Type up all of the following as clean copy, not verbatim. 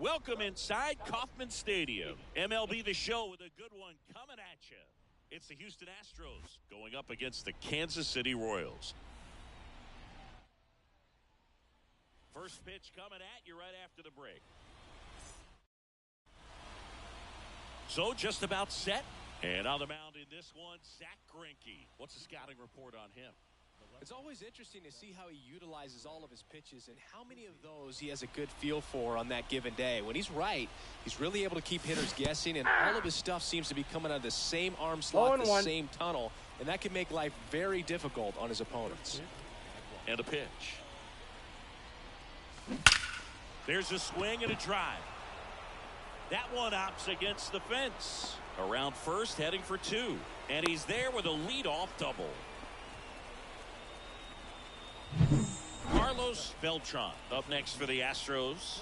Welcome inside Kauffman Stadium. MLB the Show with a good one coming at you. It's the Houston Astros going up against the Kansas City Royals. First pitch coming at you right after the break. So just about set. And on the mound in this one, Zach Greinke. What's the scouting report on him? It's always interesting to see how he utilizes all of his pitches and how many of those he has a good feel for on that given day. When he's right, he's really able to keep hitters guessing, and all of his stuff seems to be coming out of the same arm slot, the same tunnel, and that can make life very difficult on his opponents. And a pitch. There's a swing and a drive. That one opts against the fence. Around first, heading for two. And he's there with a leadoff double. Carlos Beltran up next for the Astros.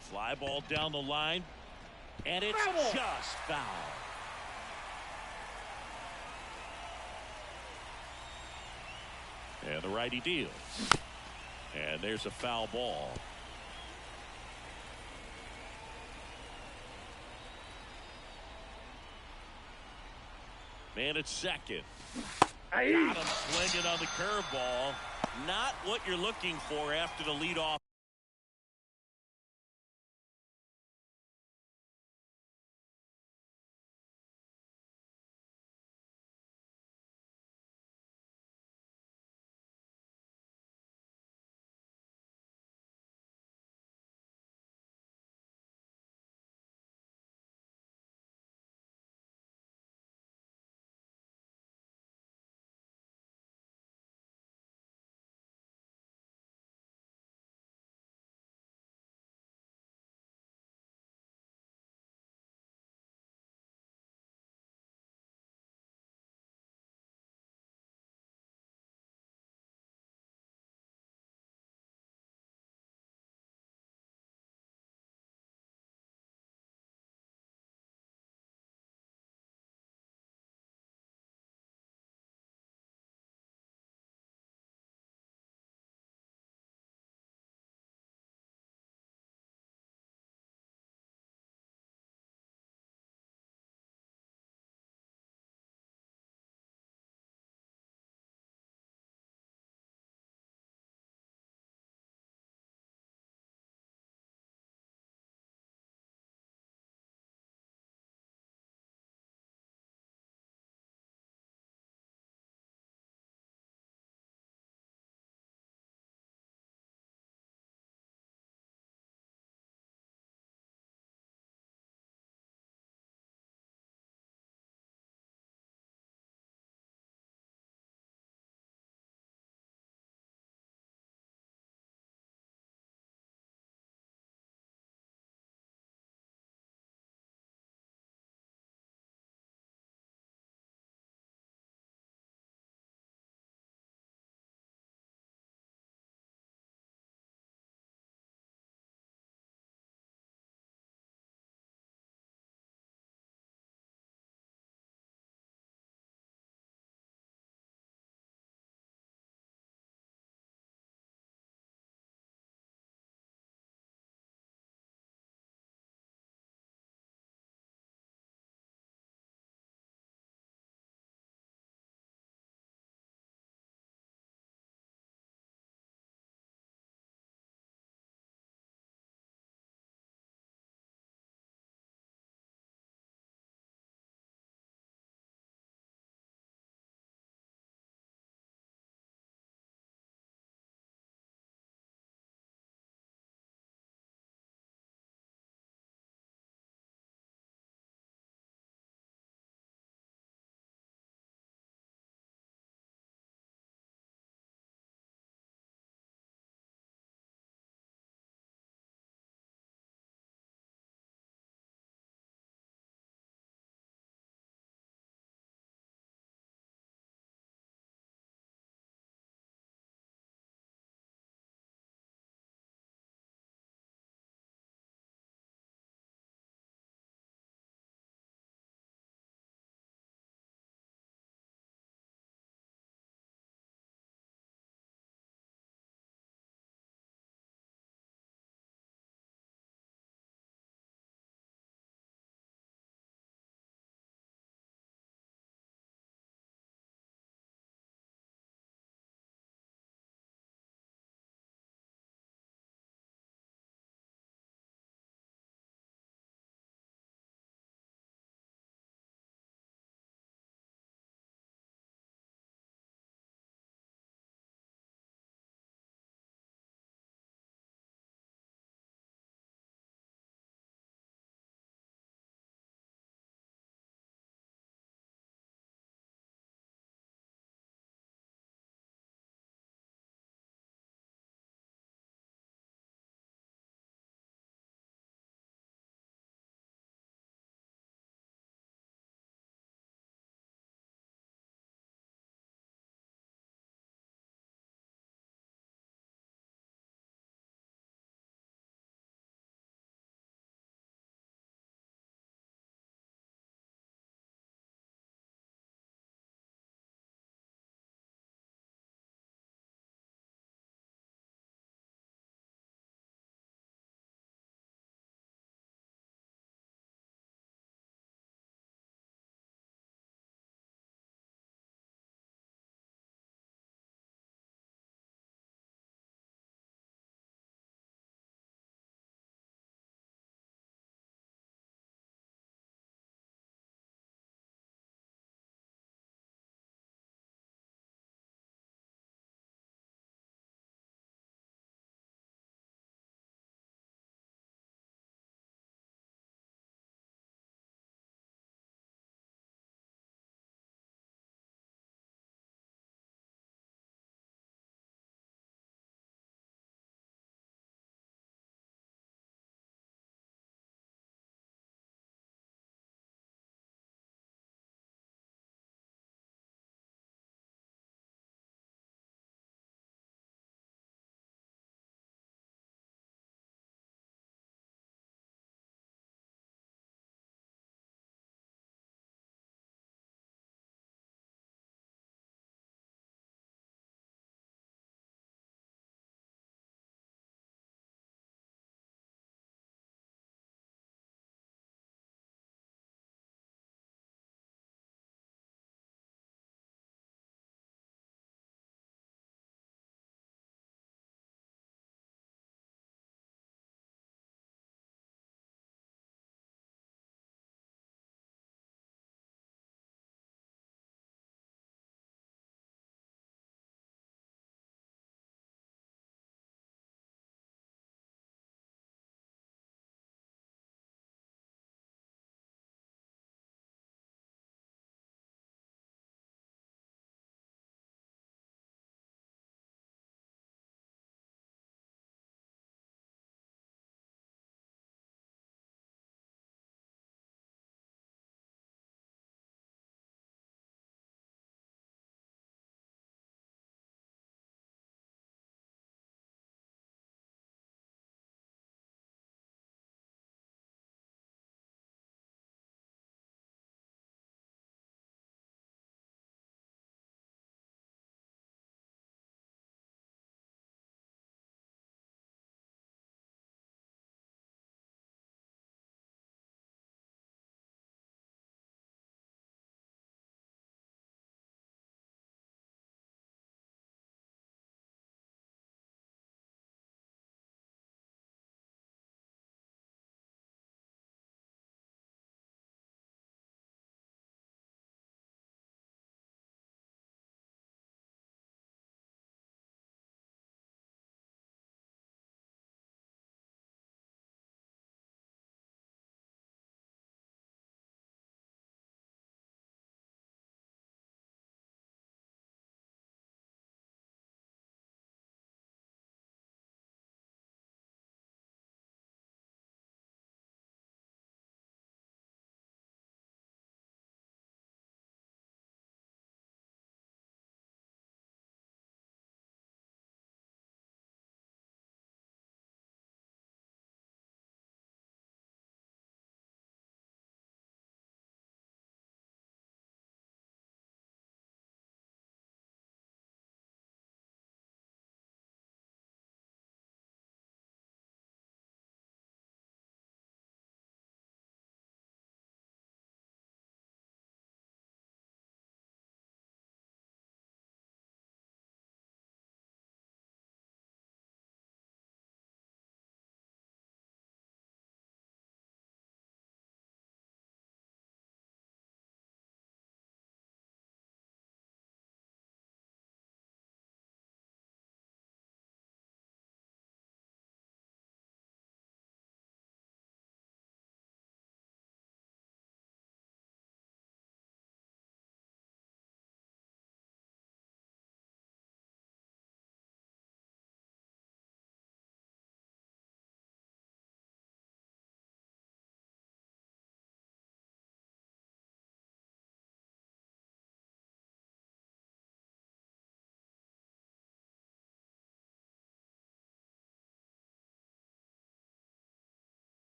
Fly ball down the line, and it's just foul. And the righty deals. And there's a foul ball. Man at second. Got him swinging on the curveball. Not what you're looking for after the leadoff.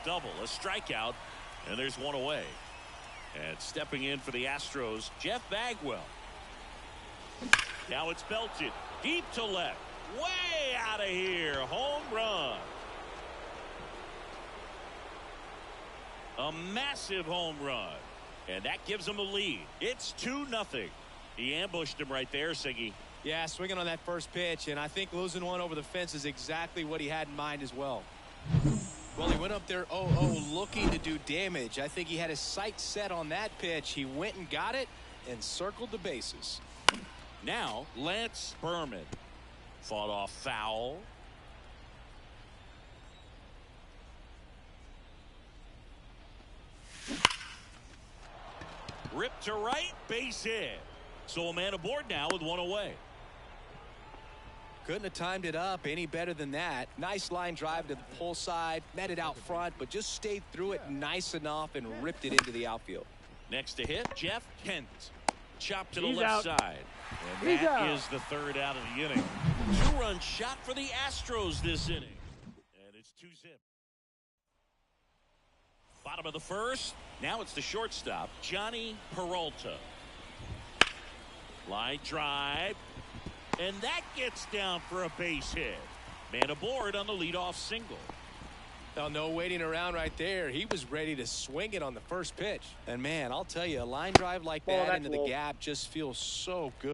double, a strikeout, and there's one away. And stepping in for the Astros, Jeff Bagwell. Now it's belted deep to left, way out of here, home run. A massive home run, and that gives him a lead. It's 2-0. He ambushed him right there, Siggy. Yeah, swinging on that first pitch, and I think losing one over the fence is exactly what he had in mind as well. Well, he went up there 0-0 looking to do damage. I think he had his sights set on that pitch. He went and got it and circled the bases. Now, Lance Berman fought off foul. Ripped to right, base hit. So a man aboard now with one away. Couldn't have timed it up any better than that. Nice line drive to the pull side, met it out front, but just stayed through it nice enough and ripped it into the outfield. Next to hit, Jeff Kent. Chopped to the He's left out. side. And that is the third out of the inning. 2-run shot for the Astros this inning. And it's 2-zip. Bottom of the first. Now it's the shortstop, Johnny Peralta. Line drive. And that gets down for a base hit. Man aboard on the leadoff single. Well, no waiting around right there. He was ready to swing it on the first pitch. And, man, I'll tell you, a line drive like that into the gap just feels so good.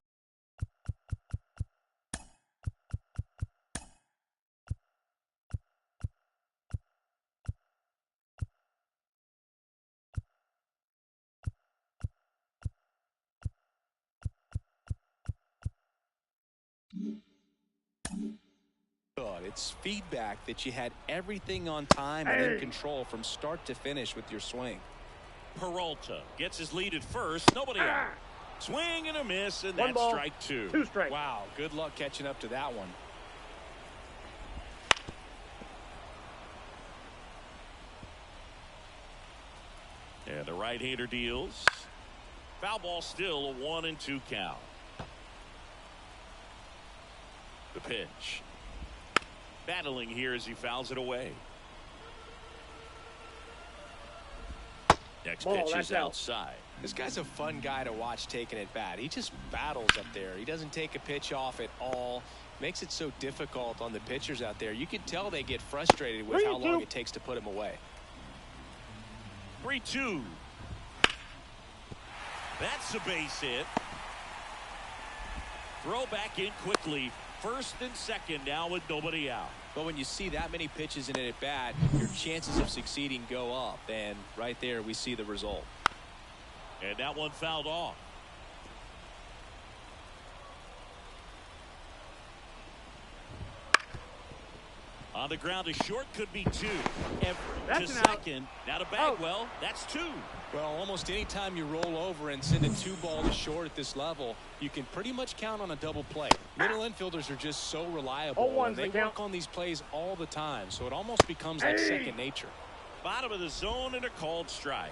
It's feedback that you had everything on time and in control from start to finish with your swing. Peralta gets his lead at first. Nobody out. Swing and a miss, and that's strike two. 2 strikes. Wow, good luck catching up to that one. And the right-hander deals. Foul ball still, a 1-2 count. The pitch. Battling here as he fouls it away. Next pitch is outside. This guy's a fun guy to watch taking at bat. He just battles up there. He doesn't take a pitch off at all. Makes it so difficult on the pitchers out there. You can tell they get frustrated with how long it takes to put him away. 3-2. That's a base hit. Throw back in quickly. First and second now with nobody out. But when you see that many pitches in it at bat, your chances of succeeding go up. And right there we see the result. And that one fouled off. On the ground, a short could be 2. Everett to second. Now to Bagwell. That's 2. Well, almost any time you roll over and send a 2-ball to short at this level, you can pretty much count on a double play. Middle infielders are just so reliable. And they work on these plays all the time, so it almost becomes like second nature. Bottom of the zone and a called strike.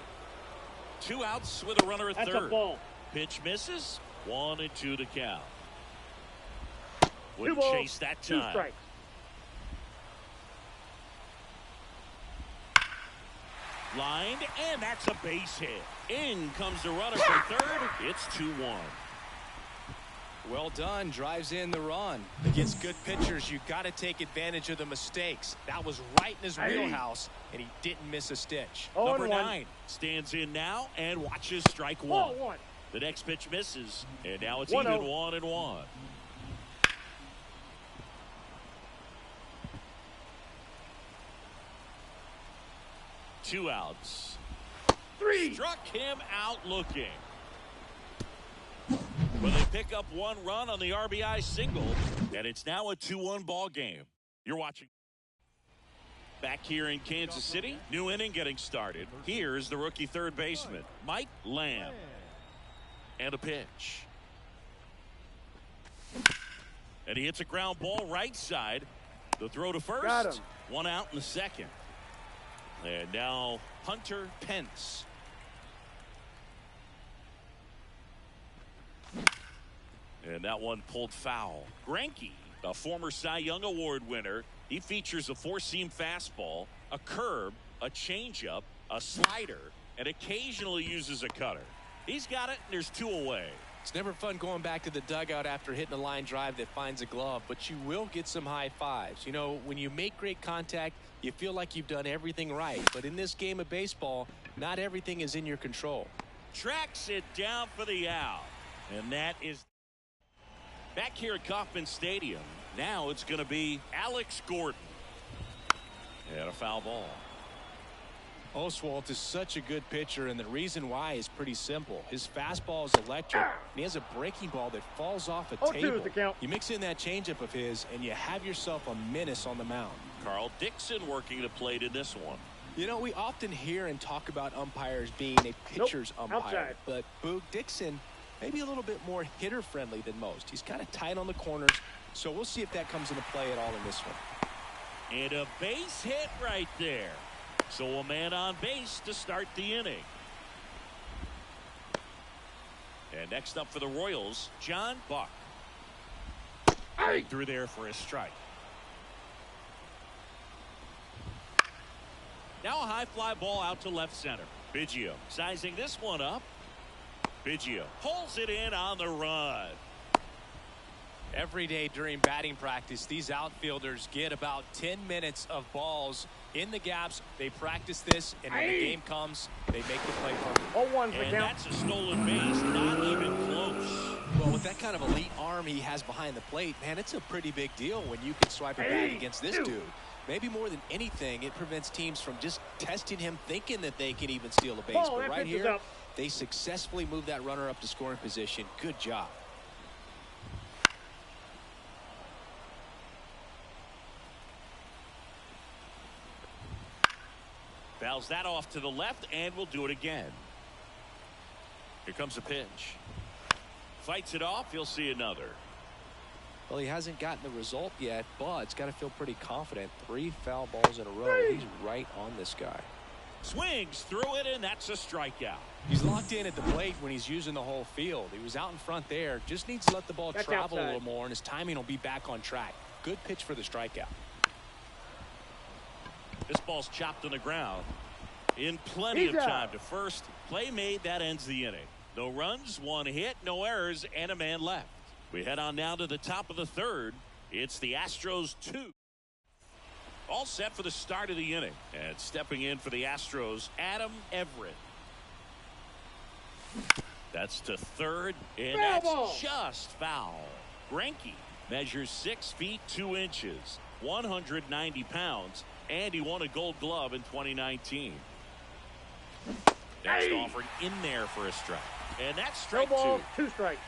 2 outs with a runner at third. That's a ball. Pitch misses. 1-2 to count. 2 Wouldn't balls, chase that 2 time. strikes. Lined, and that's a base hit. In comes the runner from third. It's 2-1. Well done. Drives in the run. Against good pitchers, you got to take advantage of the mistakes. That was right in his wheelhouse, and he didn't miss a stitch. Number 9 stands in now and watches strike 1. The next pitch misses, and now it's even 1-1. 2 outs. 3. Struck him out looking. Well, they pick up 1 run on the RBI single, and it's now a 2-1 ball game. You're watching. Back here in Kansas City, new inning getting started. Here's the rookie third baseman, Mike Lamb. And a pitch. And he hits a ground ball right side. The throw to first. 1 out in the second. And now Hunter Pence. And that one pulled foul. Greinke, a former Cy Young Award winner. He features a 4-seam fastball, a curve, a changeup, a slider, and occasionally uses a cutter. He's got it, and there's 2 away. It's never fun going back to the dugout after hitting a line drive that finds a glove, but you will get some high fives. You know, when you make great contact, you feel like you've done everything right. But in this game of baseball, not everything is in your control. Tracks it down for the out. And that is back here at Kauffman Stadium. Now it's going to be Alex Gordon. And a foul ball. Oswalt is such a good pitcher, and the reason why is pretty simple. His fastball is electric, and he has a breaking ball that falls off a table. You mix in that changeup of his, and you have yourself a menace on the mound. Carl Dixon working the plate in this one. You know, we often hear and talk about umpires being a pitcher's umpire, outside. but Boog Dixon maybe a little bit more hitter-friendly than most. He's kind of tight on the corners, so we'll see if that comes into play at all in this one. And a base hit right there. So a man on base to start the inning. And next up for the Royals, John Buck. Right through there for a strike. Now a high fly ball out to left center. Biggio sizing this one up. Biggio pulls it in on the run. Every day during batting practice, these outfielders get about 10 minutes of balls in the gaps. They practice this, and when the game comes, they make the play perfect. And that's a stolen base, not even close. Well, with that kind of elite arm he has behind the plate, man, it's a pretty big deal when you can swipe a bat against this dude. Maybe more than anything, it prevents teams from just testing him, thinking that they can even steal a base. But right here, they successfully move that runner up to scoring position. Good job. Fouls that off to the left, and we'll do it again. Here comes a pitch. Fights it off. He'll see another. Well, he hasn't gotten the result yet, but it's got to feel pretty confident. 3 foul balls in a row. He's right on this guy. Swings through it, and that's a strikeout. He's locked in at the plate when he's using the whole field. He was out in front there. Just needs to let the ball travel a little more, and his timing will be back on track. Good pitch for the strikeout. This ball's chopped on the ground. In plenty of time to first. Play made. That ends the inning. No runs, 1 hit, no errors, and a man left. We head on now to the top of the third. It's the Astros 2. All set for the start of the inning. And stepping in for the Astros, Adam Everett. That's to third, and that's just foul. Greinke measures 6 feet 2 inches, 190 pounds, and he won a Gold Glove in 2019. Next offering in there for a strike, and that's strike 2. 2 strikes.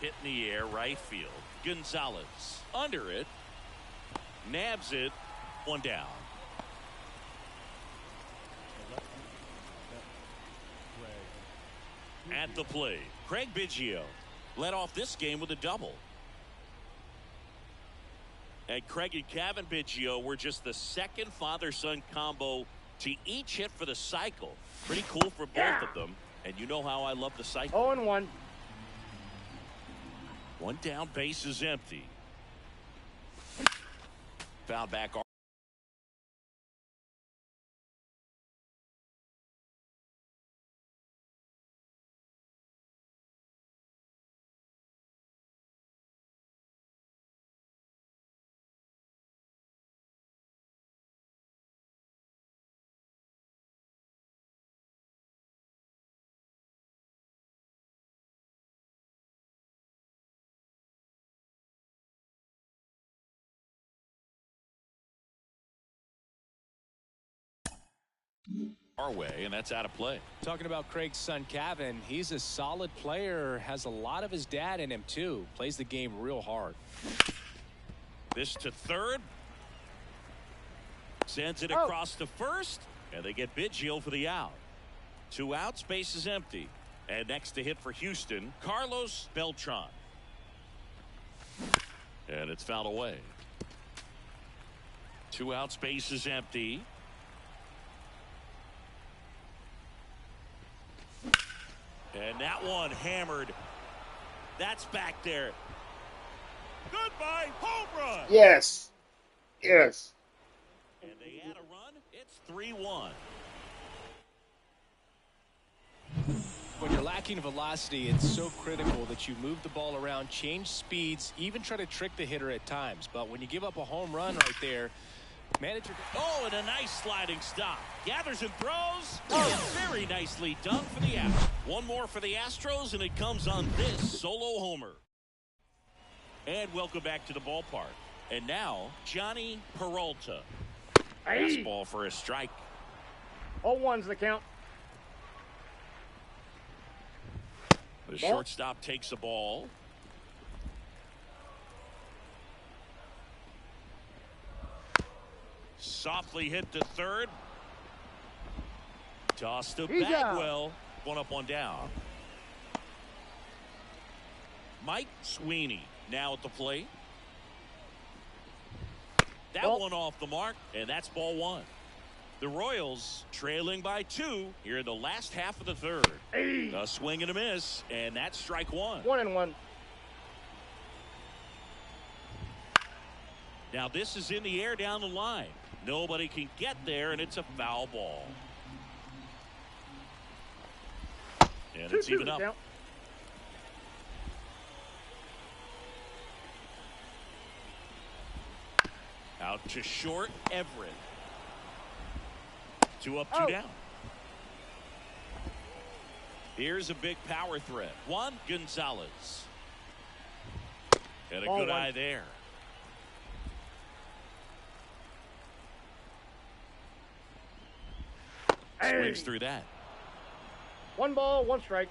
Hit in the air, right field. Gonzalez under it, nabs it, 1 down. At the plate, Craig Biggio led off this game with a double. And Craig and Kevin Biggio were just the second father-son combo to each hit for the cycle. Pretty cool for both of them. And you know how I love the cycle. 0-1. 1 down, base is empty. Foul back. Our way, and that's out of play. Talking about Craig's son Kevin, he's a solid player, has a lot of his dad in him too, plays the game real hard. This to third, sends it across to first, and they get Biggio for the out. 2 outs, base is empty, and next to hit for Houston, Carlos Beltran, and it's fouled away. 2 outs, base is empty. And that one hammered That's back there. Goodbye, home run. Yes. Yes. And they add a run. It's 3-1. When you're lacking velocity, it's so critical that you move the ball around, change speeds, even try to trick the hitter at times. But when you give up a home run right there, manager. Oh, and a nice sliding stop. Gathers and throws. Oh, very nicely done for the Astros. One more for the Astros, and it comes on this solo homer. And welcome back to the ballpark. And now, Johnny Peralta. Fastball for a strike. 0-1's the count. The shortstop takes the ball. Softly hit to third. Toss to Bagwell. One up, one down. Mike Sweeney now at the plate. That one off the mark, and that's ball one. The Royals trailing by 2 here in the last half of the third. A swing and a miss, and that's strike one. 1-1. Now this is in the air down the line. Nobody can get there, and it's a foul ball. And it's even up. Out to short, Everett. 2 up, 2 down. Here's a big power threat. Juan Gonzalez. And a good eye there. Swings through that. 1 ball, 1 strike.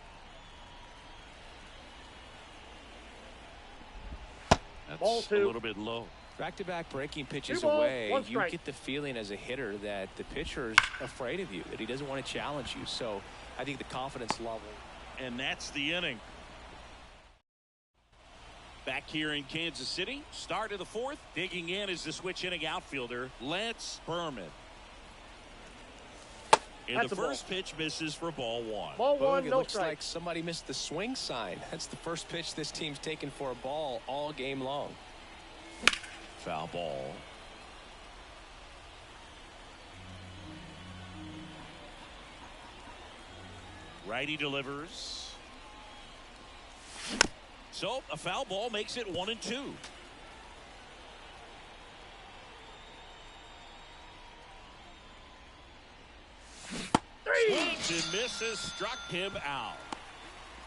That's ball 2. A little bit low. Back-to-back breaking pitches 2 balls, away, 1 you strike. get the feeling as a hitter that the pitcher is afraid of you, that he doesn't want to challenge you. So I think the confidence level. And that's the inning. Back here in Kansas City, start of the 4th. Digging in is the switch inning outfielder, Lance Berman. And That's the a first pitch misses for ball 1. Ball 1, It no looks strike. like somebody missed the swing sign. That's the first pitch this team's taken for a ball all game long. Foul ball. Righty delivers. So a foul ball makes it 1-2. Swings and misses, struck him out.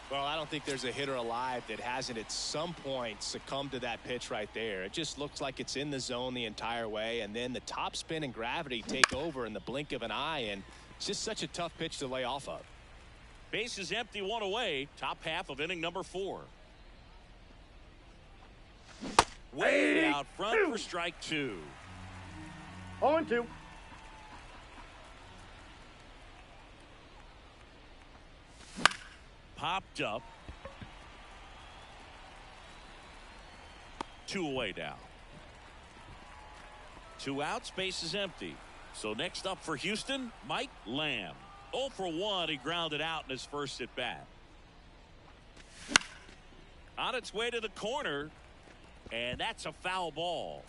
Well, I don't think there's a hitter alive that hasn't at some point succumbed to that pitch right there. It just looks like it's in the zone the entire way, and then the top spin and gravity take over in the blink of an eye, and it's just such a tough pitch to lay off of. Base is empty, 1 away. Top half of inning number 4. Way out front for strike 2. 0-2. Popped up. 2 away now. 2 outs, base is empty. So next up for Houston, Mike Lamb. 0 for 1, he grounded out in his first at bat. On its way to the corner, and that's a foul ball.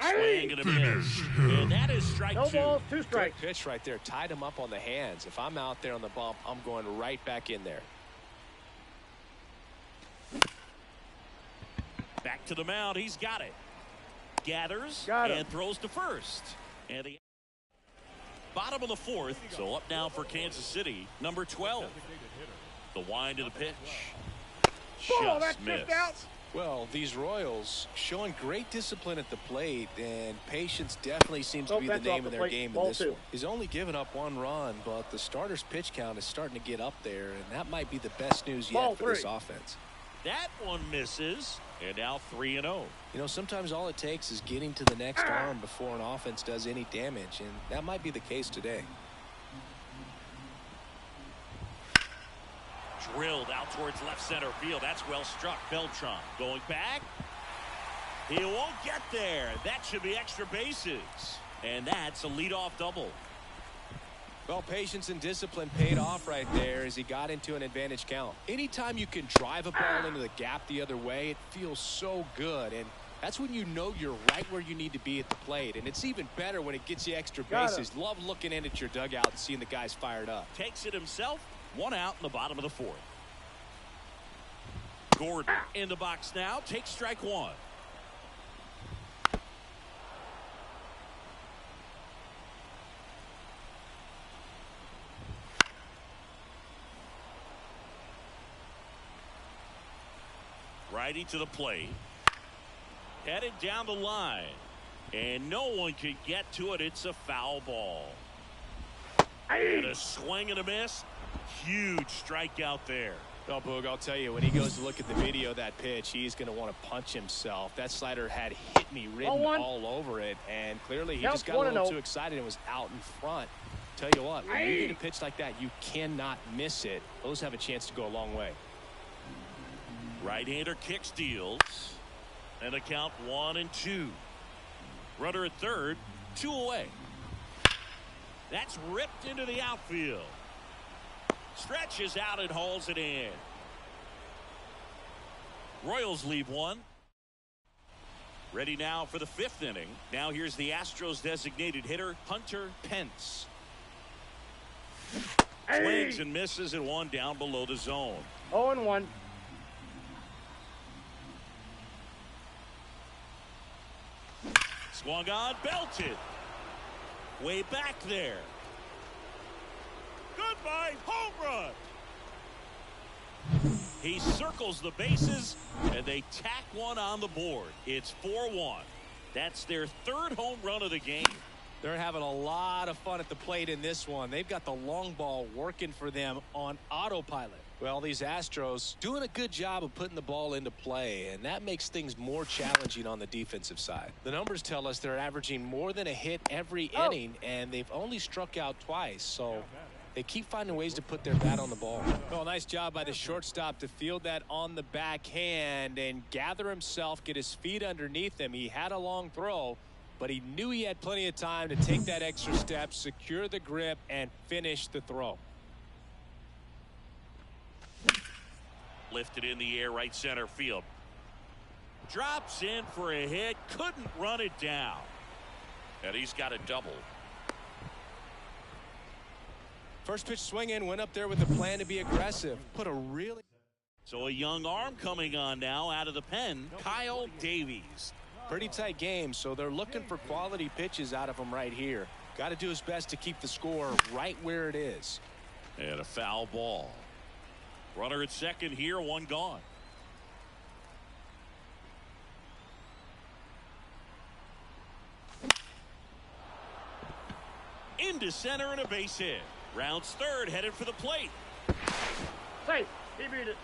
Swing and a miss. And that is strike 2. No balls, 2 strikes. Good pitch right there. Tied him up on the hands. If I'm out there on the bump, I'm going right back in there. Back to the mound. He's got it. Gathers and throws to first. And the bottom of the 4th. So up now for Kansas City, number 12. The wind of the pitch. Just missed. Well, these Royals showing great discipline at the plate, and patience definitely seems to be the name of their game in this one. He's only given up 1 run, but the starter's pitch count is starting to get up there, and that might be the best news yet for this offense. That one misses, and now 3-0. You know, sometimes all it takes is getting to the next arm before an offense does any damage, and that might be the case today. Drilled out towards left center field. That's well struck. Beltran going back. He won't get there. That should be extra bases. And that's a leadoff double. Well, patience and discipline paid off right there as he got into an advantage count. Anytime you can drive a ball into the gap the other way, it feels so good. And that's when you know you're right where you need to be at the plate. And it's even better when it gets you extra bases. Love looking in at your dugout and seeing the guys fired up. Takes it himself. 1 out in the bottom of the 4th. Gordon in the box now. Takes strike 1. Righty to the plate. Headed down the line. And no one can get to it. It's a foul ball. And a swing and a miss. Huge strikeout there. Well, Boog, I'll tell you, when he goes to look at the video of that pitch, he's going to want to punch himself. That slider had hit me written all over it, and clearly he just got a little too excited and was out in front. Tell you what, when you get a pitch like that, you cannot miss it. Those have a chance to go a long way. Right-hander kick steals. And the count 1-2. Runner at third, 2 away. That's ripped into the outfield. Stretches out and hauls it in. Royals leave 1. Ready now for the 5th inning. Now here's the Astros designated hitter, Hunter Pence. Swings and misses and 1 down below the zone. 0-1. Swung on, belted. Way back there. Goodbye, home run. He circles the bases, and they tack 1 on the board. It's 4-1. That's their 3rd home run of the game. They're having a lot of fun at the plate in this one. They've got the long ball working for them on autopilot. Well, these Astros doing a good job of putting the ball into play, and that makes things more challenging on the defensive side. The numbers tell us they're averaging more than a hit every inning, and they've only struck out twice, so they keep finding ways to put their bat on the ball. Well, nice job by the shortstop to field that on the backhand and gather himself, get his feet underneath him. He had a long throw, but he knew he had plenty of time to take that extra step, secure the grip, and finish the throw. Lifted in the air, right center field. Drops in for a hit. Couldn't run it down. And he's got a double. First pitch swing in, went up there with a plan to be aggressive. So a young arm coming on now out of the pen, Kyle Davies. Pretty tight game, so they're looking for quality pitches out of him right here. Got to do his best to keep the score right where it is. And a foul ball. Runner at second here, 1 gone. Into center and a base hit. Rounds third, headed for the plate. Safe. He beat it.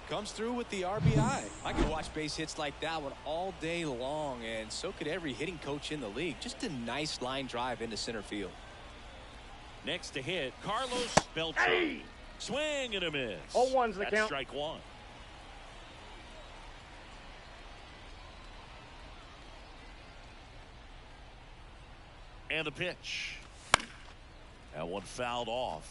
Comes through with the RBI. I could watch base hits like that one all day long, and so could every hitting coach in the league. Just a nice line drive into center field. Next to hit, Carlos Beltran. Swing and a miss. 0-1's the That's count. strike 1. And the pitch. That one fouled off.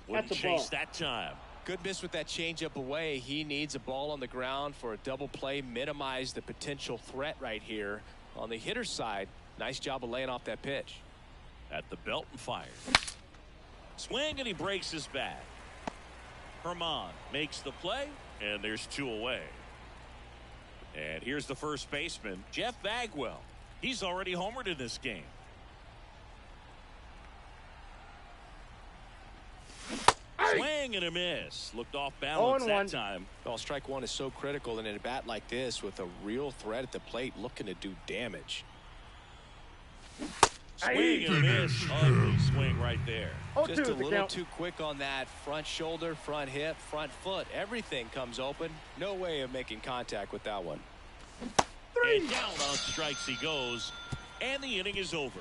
Wouldn't That's a chase ball. that time. Good miss with that changeup away. He needs a ball on the ground for a double play, minimize the potential threat right here. On the hitter's side, nice job of laying off that pitch. At the belt and fires. Swing and he breaks his bat. Herman makes the play, and there's 2 away. And here's the first baseman, Jeff Bagwell. He's already homered in this game. Swing and a miss. Looked off balance that time. Well, strike 1 is so critical in a bat like this with a real threat at the plate looking to do damage. Swing and a miss. Ugly swing right there. Just a little too quick on that front shoulder, front hip, front foot. Everything comes open. No way of making contact with that one. And down on strikes he goes. And the inning is over.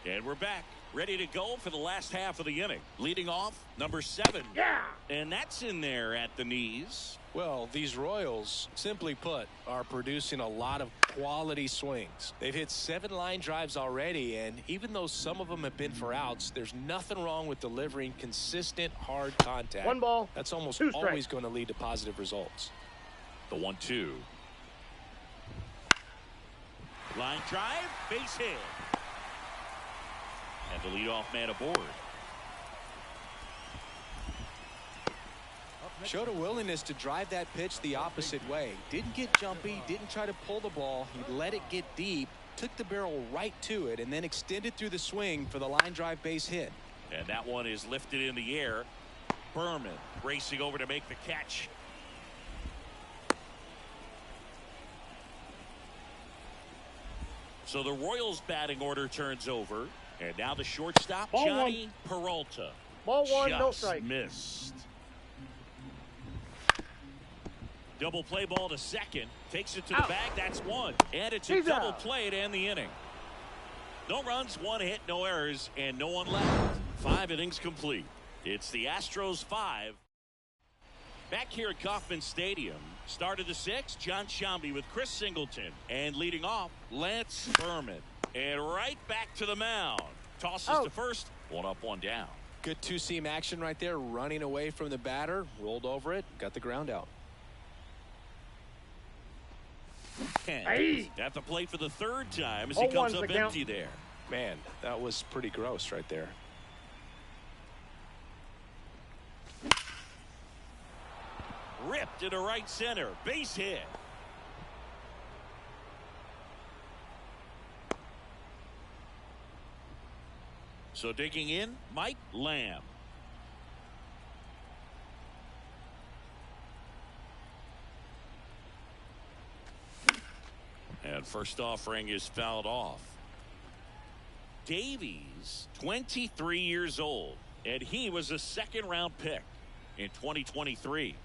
And we're back. ready to go for the last half of the inning. Leading off, number 7. Yeah. And that's in there at the knees. Well, these Royals, simply put, are producing a lot of quality swings. They've hit 7 line drives already, and even though some of them have been for outs, there's nothing wrong with delivering consistent, hard contact. 1 ball. That's almost 2 strikes. always going to lead to positive results. The 1-2. Line drive, base hit. And the leadoff man aboard. Showed a willingness to drive that pitch the opposite way. Didn't get jumpy, didn't try to pull the ball. He let it get deep, took the barrel right to it, and then extended through the swing for the line drive base hit. And that one is lifted in the air. Berman racing over to make the catch. So the Royals batting order turns over. And now the shortstop, Ball Johnny Peralta. Ball 1, no Just strike. missed. Double play ball to second. Takes it to the Out. bag. That's 1. And it's a He's double out. play to end the inning. No runs, 1 hit, no errors, and no one left. 5 innings complete. It's the Astros 5. Back here at Kauffman Stadium, start of the 6th, John Sciambi with Chris Singleton. And leading off, Lance Berman. And right back to the mound. Tosses to first, 1 up, 1 down. Good two-seam action right there, running away from the batter, rolled over it, got the ground out. Hey. At the plate for the 3rd time as he 0-1's comes the up count. empty there. Man, that was pretty gross right there. Ripped into right center. Base hit. So digging in, Mike Lamb. And first offering is fouled off. Davies, 23 years old, and he was a 2nd-round pick in 2023.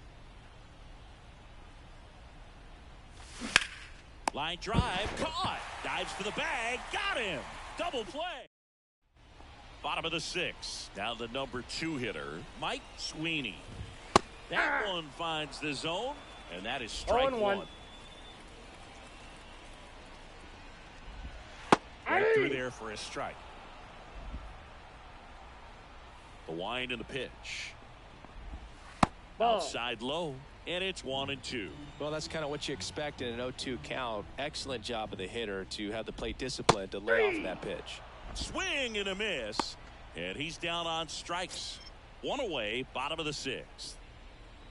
Line drive, caught. Dives for the bag, got him. Double play. Bottom of the 6th. Now the number 2 hitter, Mike Sweeney. That one finds the zone, and that is strike 1. Right through there for a strike. The wind and the pitch. Ball. Outside low, and it's 1-2. Well, that's kind of what you expect in an 0-2 count. Excellent job of the hitter to have the plate discipline to lay off that pitch. Swing and a miss, and he's down on strikes. 1 away, bottom of the 6th.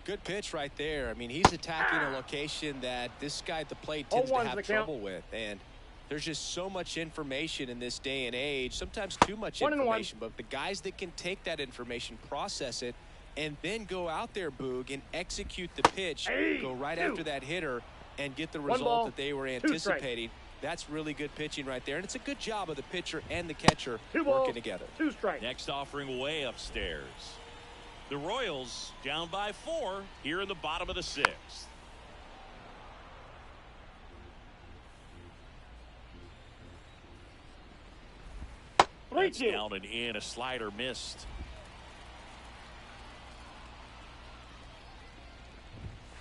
Good pitch right there. I mean, he's attacking a location that this guy at the plate tends to 0-1's have the trouble count. with. And there's just so much information in this day and age, sometimes too much 1-1. information. But the guys that can take that information, process it, and then go out there, Boog, and execute the pitch, go right after that hitter, and get the 1 result ball, that they were 2 strikes. anticipating. That's really good pitching right there. And it's a good job of the pitcher and the catcher 2 working balls, together. 2 strikes. Next offering way upstairs. The Royals down by 4 here in the bottom of the 6th. That's down and in. A slider missed.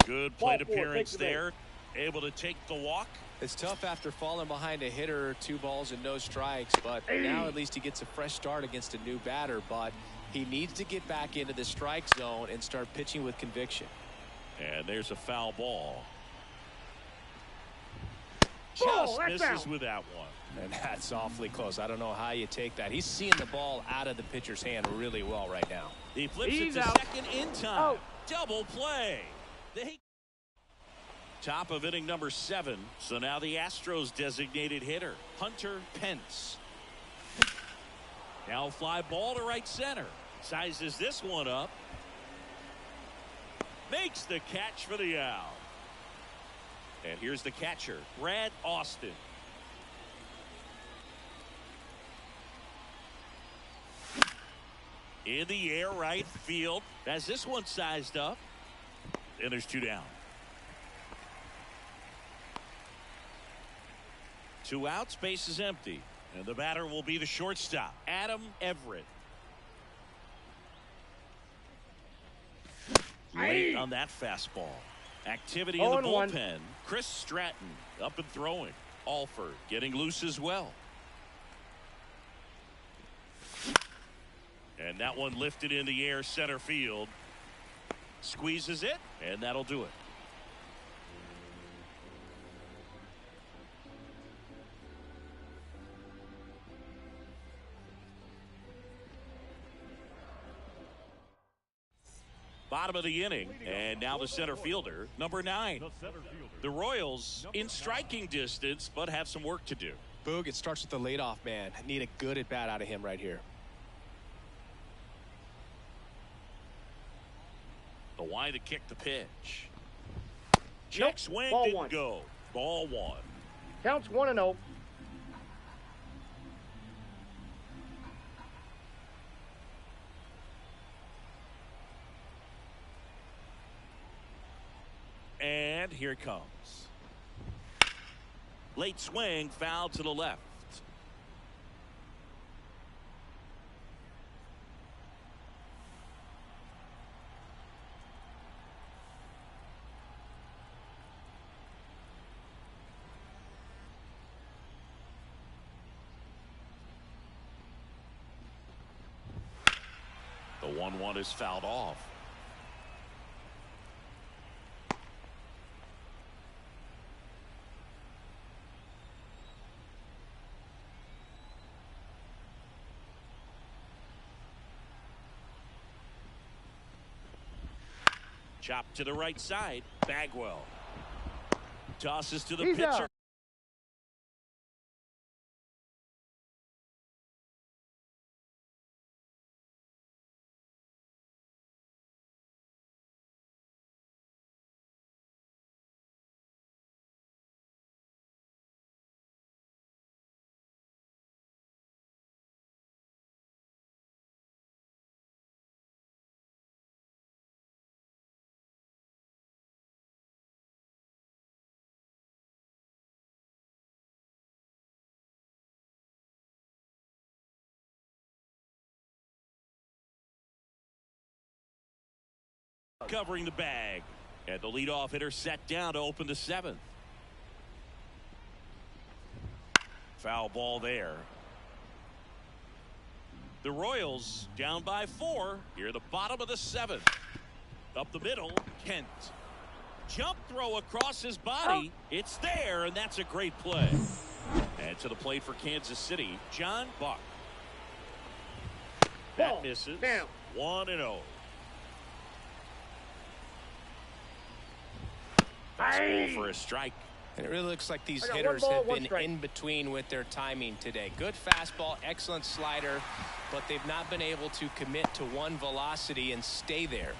Good plate Ball 4, appearance take the bait. there. Able to take the walk. It's tough after falling behind a hitter, 2 balls and no strikes, but now at least he gets a fresh start against a new batter. But he needs to get back into the strike zone and start pitching with conviction. And there's a foul ball. Ball, Just that's misses out. with that one. And that's awfully close. I don't know how you take that. He's seeing the ball out of the pitcher's hand really well right now. He flips He's it to out. second in time. Out. Double play. Top of inning number 7. So now the Astros designated hitter, Hunter Pence. Now fly ball to right center. Sizes this one up. Makes the catch for the out. And here's the catcher, Brad Austin. In the air, right field. As this one sized up. And there's 2 down. 2 outs, base is empty. And the batter will be the shortstop, Adam Everett. Late on that fastball. Activity in the bullpen. Chris Stratton up and throwing. Alford getting loose as well. And that one lifted in the air, center field. Squeezes it, and that'll do it. Bottom of the inning, and now the center fielder, number 9. The Royals in striking distance, but have some work to do. Boog, it starts with the leadoff man. I need a good at bat out of him right here. The wide to kick the pitch. Check swing, Ball didn't one. go. Ball 1. Counts 1-0. And here it comes. Late swing, foul to the left. The 1-1 is fouled off. Chop to the right side. Bagwell tosses to the He's pitcher. out. Covering the bag. And the leadoff hitter set down to open the 7th. Foul ball there. The Royals down by 4 here, the bottom of the 7th. Up the middle, Kent. Jump throw across his body. It's there, and that's a great play. And to the plate for Kansas City, John Buck. That misses. 1-0. Fastball for a strike. And it really looks like these I got hitters 1 ball, have 1 been strike. in between with their timing today. Good fastball, excellent slider, but they've not been able to commit to one velocity and stay there.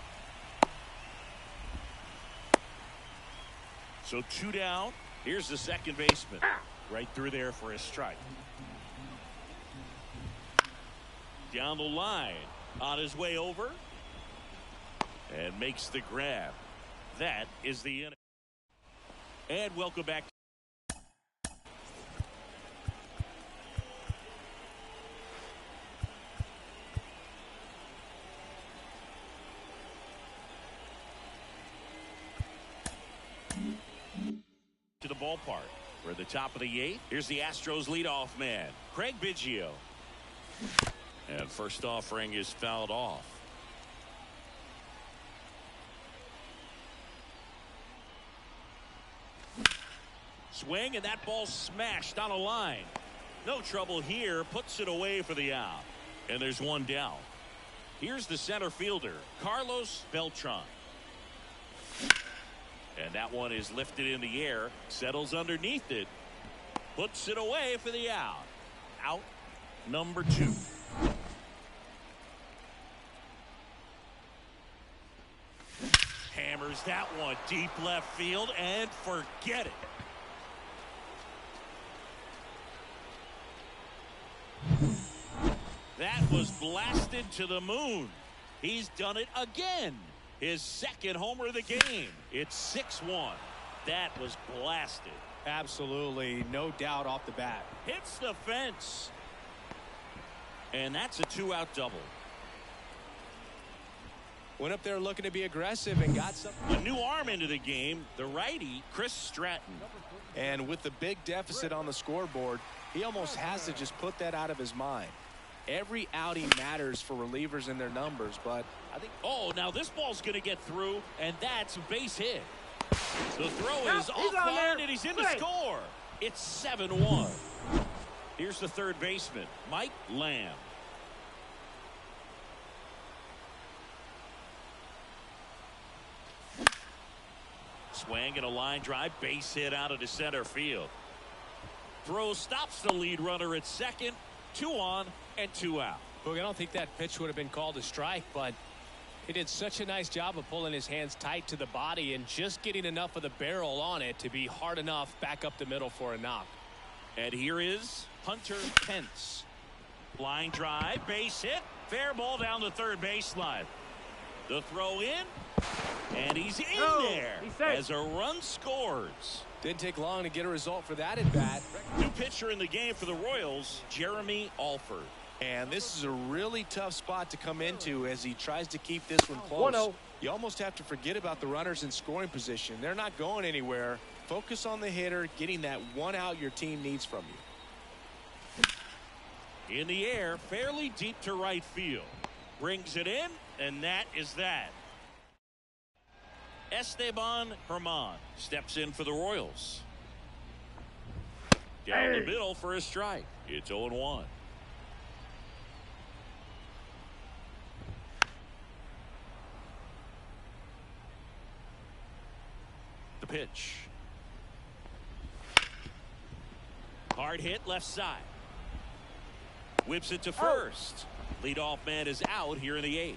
So 2 down. Here's the second baseman. Right through there for a strike. Down the line. On his way over. And makes the grab. That is the inning. And welcome back. To the ballpark. We're at the top of the 8th. Here's the Astros leadoff man, Craig Biggio. And first offering is fouled off. Swing, and that ball smashed on a line. No trouble here. Puts it away for the out. And there's 1 down. Here's the center fielder, Carlos Beltran. And that one is lifted in the air. Settles underneath it. Puts it away for the out. Out number 2. Hammers that one deep left field and forget it. That was blasted to the moon. He's done it again. His second homer of the game. It's 6-1. That was blasted. Absolutely, no doubt off the bat. Hits the fence. And that's a 2-out double. Went up there looking to be aggressive and got something. A new arm into the game, the righty, Chris Stratton. And with the big deficit on the scoreboard, he almost has to just put that out of his mind. Every outing matters for relievers and their numbers, but I think... Oh, now this ball's going to get through, and that's a base hit. The throw is offline, and he's in to score. It's 7-1. Here's the third baseman, Mike Lamb. Swing and a line drive, base hit out into center field. Throw stops the lead runner at second. 2 on and 2 out. Look, I don't think that pitch would have been called a strike, but he did such a nice job of pulling his hands tight to the body and just getting enough of the barrel on it to be hard enough back up the middle for a knock. And here is Hunter Pence. Line drive, base hit, fair ball down the third baseline. The throw in, and he's in there as a run scores. Didn't take long to get a result for that at bat. New pitcher in the game for the Royals, Jeremy Alford. And this is a really tough spot to come into as he tries to keep this one close. 1-0. You almost have to forget about the runners in scoring position. They're not going anywhere. Focus on the hitter, getting that 1 out your team needs from you. In the air, fairly deep to right field. Brings it in, and that is that. Esteban Herman steps in for the Royals. Down the middle for a strike. It's 0-1. The pitch. Hard hit left side. Whips it to first. Leadoff man is out here in the 8th.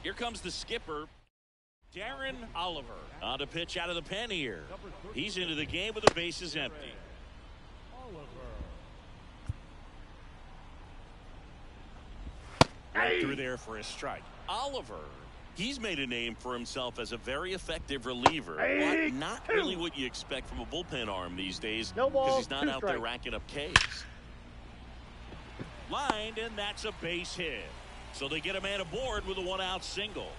Here comes the skipper, Darren Oliver, on to pitch out of the pen here. He's into the game with the bases empty. Through there for a strike. Oliver, he's made a name for himself as a very effective reliever, but not really what you expect from a bullpen arm these days because he's not out there racking up Ks. Lined, and that's a base hit. So they get a man aboard with a 1-out single.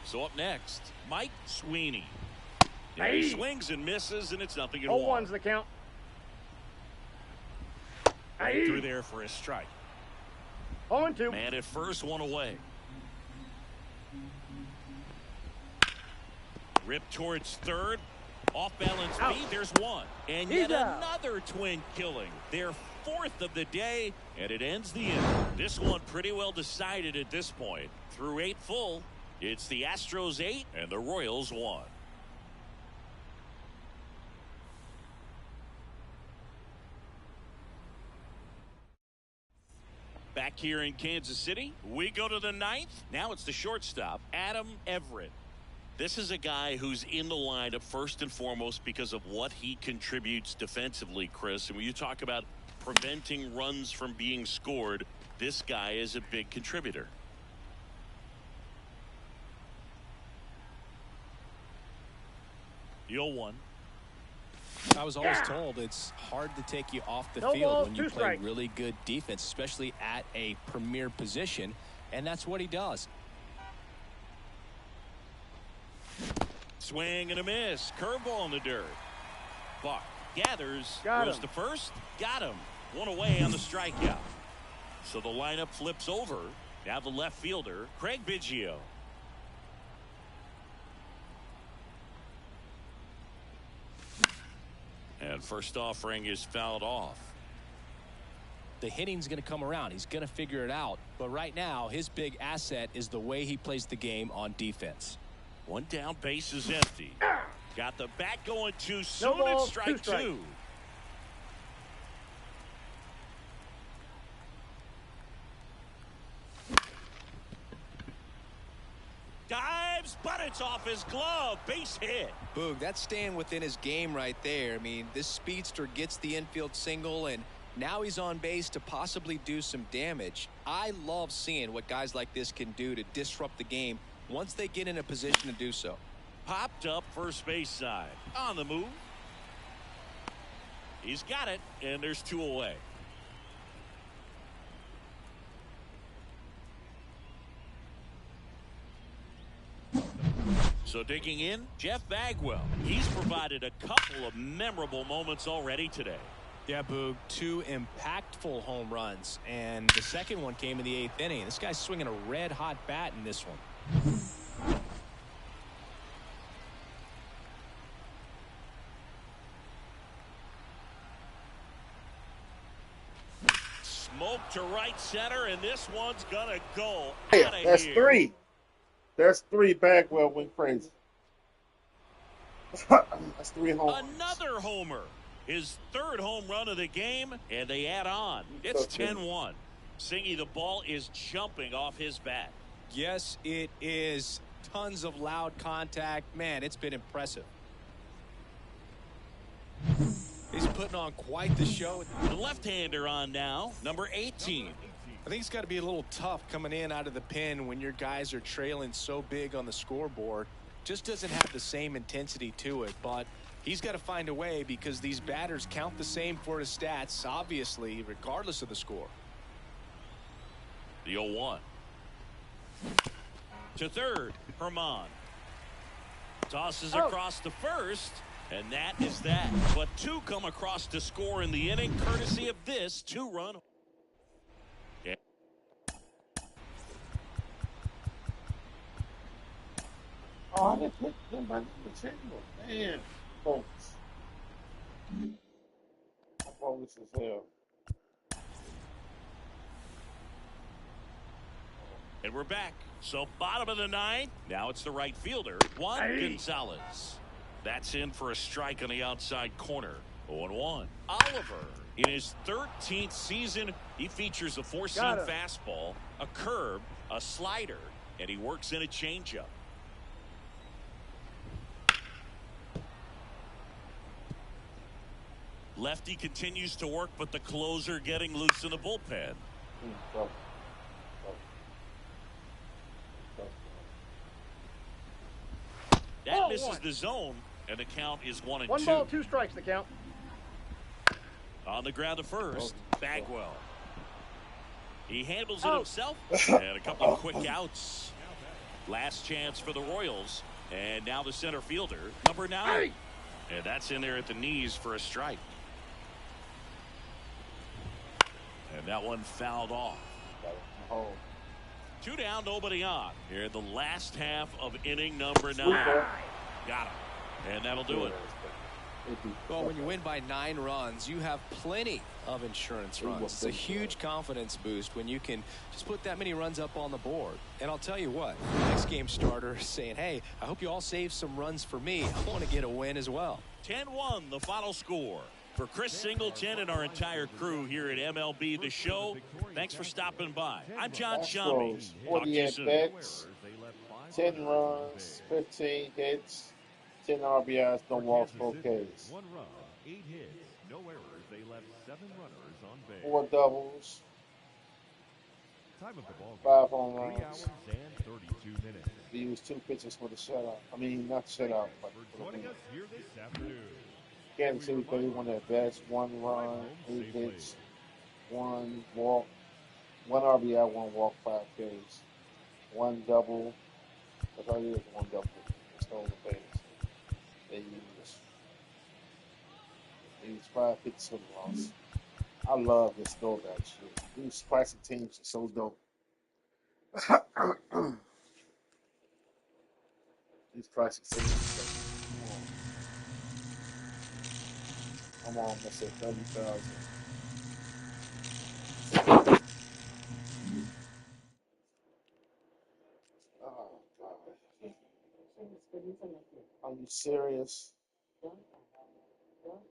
So up next, Mike Sweeney. And he swings and misses, and it's 0-1. 0-1's the count. Through there for a strike. 0-2. Man at first, 1 away. Rip towards third. Off balance speed, there's 1. And yet another twin killing. Their 4th of the day, and it ends the inning. This one pretty well decided at this point. Through 8 full, it's the Astros 8 and the Royals 1. Back here in Kansas City, we go to the 9th. Now it's the shortstop, Adam Everett. This is a guy who's in the lineup first and foremost because of what he contributes defensively, Chris. And when you talk about preventing runs from being scored, this guy is a big contributor. The 0-1. I was always told it's hard to take you off the field when you play really good defense, especially at a premier position, and that's what he does. Swing and a miss. Curveball in the dirt. Buck gathers. Goes to first. Got him. 1 away on the strikeout. So the lineup flips over. Now the left fielder, Craig Biggio. And first offering is fouled off. The hitting's going to come around. He's going to figure it out. But right now, his big asset is the way he plays the game on defense. 1 down, base is empty. Got the bat going too soon. It's strike 2. Dives, but it's off his glove. Base hit. Boog, that's staying within his game right there. I mean, this speedster gets the infield single, and Now he's on base to possibly do some damage. I love seeing what guys like this can do to disrupt the game once they get in a position to do so. Popped up first base side. On the move. He's got it, and there's 2 away. So digging in, Jeff Bagwell. He's provided a couple of memorable moments already today. Yeah, Boog, 2 impactful home runs, and the second one came in the 8th inning. This guy's swinging a red-hot bat in this one. Smoke to right center, and this one's gonna go Yeah, out of that's here. 3. That's 3. Bagwell went crazy. That's 3 home runs. Another homer. His 3rd home run of the game, and they add on. It's 10-1. Singy, the ball is jumping off his bat. Yes, it is. Tons of loud contact. Man, it's been impressive. He's putting on quite the show. The left-hander on now, number 18. I think it's got to be a little tough coming in out of the pen when your guys are trailing so big on the scoreboard. Just doesn't have the same intensity to it, but he's got to find a way because these batters count the same for his stats, obviously, regardless of the score. The 0-1. To third, Herman. Tosses across to first, and that is that. But 2 come across to score in the inning, courtesy of this 2-run. Yeah. Oh, I didn't hit him by the single. Man, folks. I'm bogus as hell. And we're back. So bottom of the 9th. Now it's the right fielder, Juan Gonzalez. That's in for a strike on the outside corner. 0-1. Oliver, in his 13th season, he features a 4-seam fastball, a curve, a slider, and he works in a changeup. Lefty continues to work, but the closer getting loose in the bullpen. That misses the zone, and the count is 1-2. 1 ball, 2 strikes, the count. On the ground to first, Bagwell. He handles it himself, and a couple of quick outs. Last chance for the Royals, and now the center fielder, number 9. And that's in there at the knees for a strike. And that one fouled off. 2 down, nobody on. Here in the last half of inning number 9. Got him. And that'll do it. Well, when you win by 9 runs, you have plenty of insurance runs. It's a huge confidence boost when you can just put that many runs up on the board. And I'll tell you what, next game starter is saying, hey, I hope you all save some runs for me. I want to get a win as well. 10-1, the final score. For Chris Singleton and our entire crew here at MLB The Show, thanks for stopping by. I'm John Shambi. Talk to you soon. 48 bets, 10 runs, 15 hits, 10 RBIs, no walks, 4 Ks. 1 run, 8 hits, no errors. They left 7 runners on base. 4 doubles, Time of the ball 5 home 3 runs. hours and 32 minutes. He used 2 pitches for the shutout. I mean, not shutout, but For joining us here this afternoon. Kansas City 31 at bats, 1 run, 8 hits, 1 walk, 1 RBI, 1 walk, 5 Ks, 1 double. That's all it is, 1 double. Stolen base. They use 5 hits for the loss. I love this throwback shit. These classic teams are so dope. These classic teams are dope. I'm almost at 30,000. Oh, God. Are you serious?